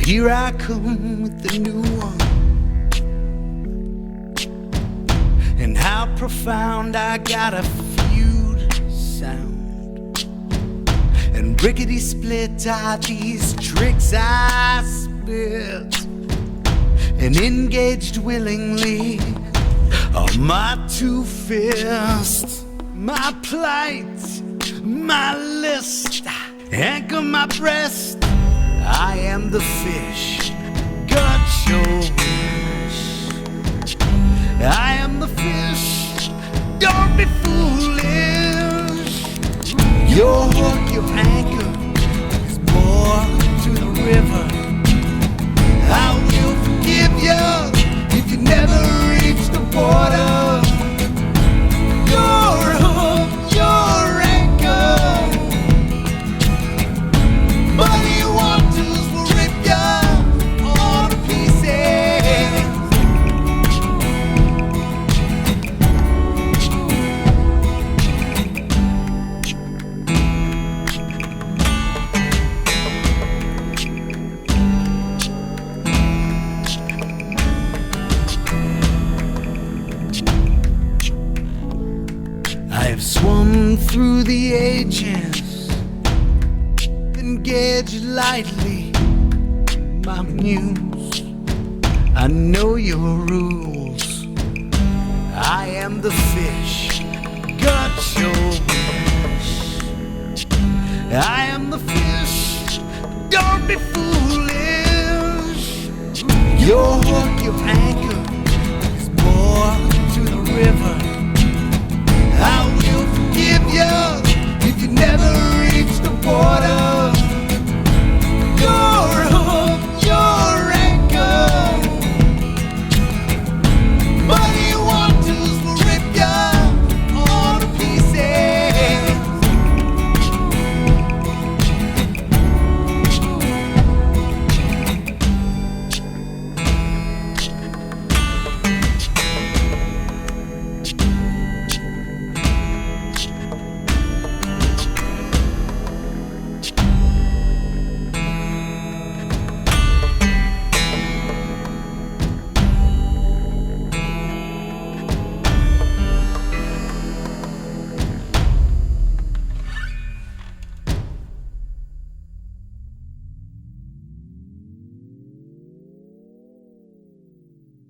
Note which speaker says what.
Speaker 1: here I come with the new one. And how profound, I got a feud sound. And rickety split are these tricks I spit. And engaged willingly are my two fists. My plight, my list, anchor my breast. I am the fish, got your wish. I am the fish, don't be foolish. Your hook, your anchor is moored to the river. I will forgive you if you never reach the water. Your hook, your anchor, muddy waters will rip you all to pieces. I have swum through the ages, engaged lightly my muse. I know your rules. I am the fish, got your wish. I am the fish, don't be fooled.